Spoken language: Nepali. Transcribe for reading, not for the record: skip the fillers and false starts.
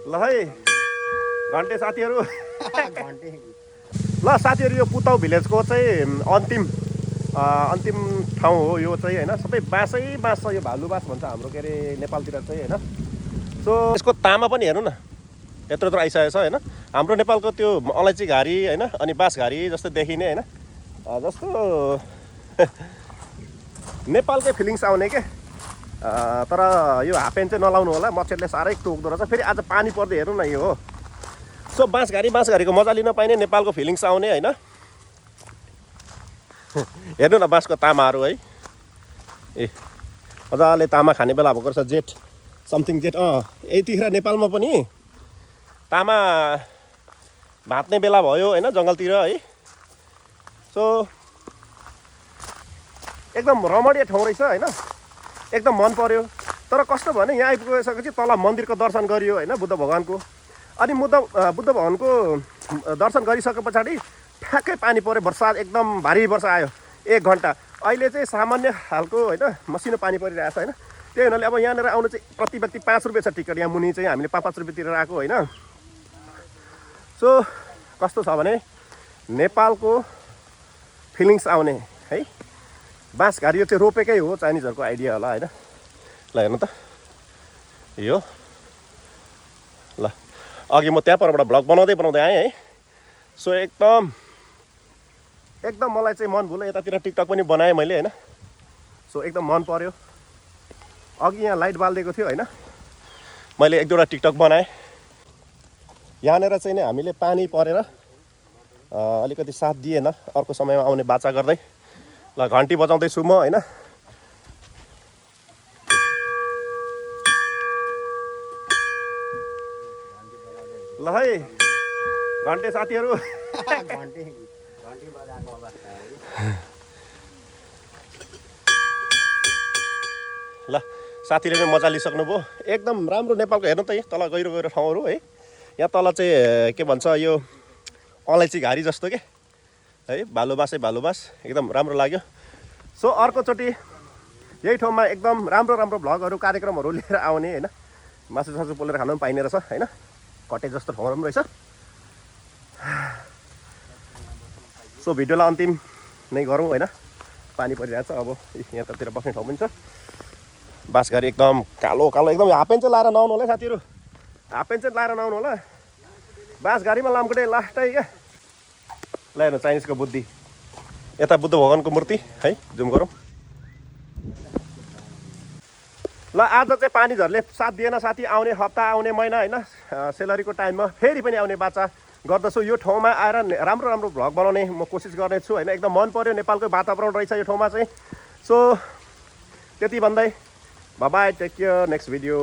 ल है घन्टे साथीहरू घन्टे ल साथीहरू यो पुतौ भिलेजको चाहिँ अन्तिम ठाउँ हो यो चाहिँ होइन सबै बाँसै बाँस छ यो भालु बाँस भन्छ हाम्रो के अरे नेपालतिर चाहिँ होइन सो यसको तामा पनि हेर्नु न यत्रो यत्रो आइसकेको छ होइन हाम्रो नेपालको त्यो अलैँची घारी होइन अनि बाँस घारी जस्तो देखिने होइन जस्तो नेपालकै फिलिङ्स आउने के तर यो हाफ प्यान्ट चाहिँ नलाउनु होला मच्छरले साह्रै टोक्दो रहेछ फेरि आज पानी पर्दै हेर्नु न यो हो सो बाँसघारीको मजा लिन पाइने नेपालको फिलिङ्स आउने होइन हेर्नु न बाँसको तामाहरू है ए मजाले तामा खाने बेला भएको रहेछ जेठ समथिङ जेठ यतिखेर नेपालमा पनि तामा भाँच्ने बेला भयो होइन जङ्गलतिर है सो एकदम रमणीय ठाउँ रहेछ होइन एकदम मन पर्यो तर कस्तो भने यहाँ आइपुगिसकेपछि तल मन्दिरको दर्शन गरियो होइन बुद्ध भगवानको अनि बुद्ध भगवानको दर्शन गरिसके पछाडि ठ्याक्कै पानी पऱ्यो वर्षा एकदम भारी वर्षा आयो 1 घन्टा अहिले चाहिँ सामान्य खालको होइन मसिनो पानी परिरहेको छ होइन त्यही हुनाले अब यहाँनिर आउनु चाहिँ प्रति व्यक्ति 5 रुपियाँ छ टिकट यहाँ मुनि चाहिँ हामीले 5 रुपियाँ तिरेर आएको होइन सो कस्तो छ भने नेपालको फिलिङ्स आउने है बाँसघारी यो चाहिँ रोपेकै हो चाइनिजहरूको आइडिया होला होइन ल हेर्नु त यो ल अघि म त्यहाँ परबाट भ्लग बनाउँदै आएँ है सो एकदम मलाई चाहिँ मन भुल्यो यतातिर टिकटक पनि बनाएँ मैले होइन सो एकदम मन पर्यो अघि यहाँ लाइट बालिदिएको थियो होइन मैले 1-2वटा टिकटक बनाएँ यहाँनिर चाहिँ नि हामीले पानी परेर अलिकति साथ दिएन अर्को समयमा आउने बाचा गर्दै ल घन्टी बजाउँदैछु म होइन ल है घन्टे साथीहरू घन्टे बजाएको अवस्था है ल साथीले पनि मजा लिइसक्नुभयो एकदम राम्रो नेपालको हेर्नु त यहाँ तल गहिरो ठाउँहरू है यहाँ तल चाहिँ के भन्छ यो अलैँची घारी जस्तो के है भालु बाँसै भालु बाँस एकदम राम्रो लाग्यो सो अर्कोचोटि यही ठाउँमा एकदम राम्रो भ्लगहरू कार्यक्रमहरू लिएर आउने होइन मासु पोलेर खानु पनि पाइने रहेछ होइन कटे जस्तो ठाउँहरू पनि रहेछ सो भिडियोलाई अन्तिम नै गरौँ होइन पानी परिरहेको छ अब यतातिर बस्ने ठाउँ पनि छ बाँसघारी एकदम कालो एकदम हाफ प्यान्ट चाहिँ लाएर नआउनु होला साथीहरू हाफ प्यान्ट चाहिँ लाएर नआउनु होला बाँसघारीमा लामखुट्टे लास्टै क्या ल हेर्नु चाइनिजको बुद्धि यता बुद्ध भगवानको मूर्ति है जुम गरौँ ल आज चाहिँ पानी झरीले साथ दिएन साथी आउने हप्ता आउने महिना होइन सेलरीको टाइममा फेरि पनि आउने बाचा गर्दछु यो ठाउँमा आएर राम्रो भ्लग बनाउने म कोसिस गर्नेछु होइन एकदम मन पर्यो नेपालकै वातावरण रहेछ यो ठाउँमा चाहिँ सो त्यति भन्दै bye take care next video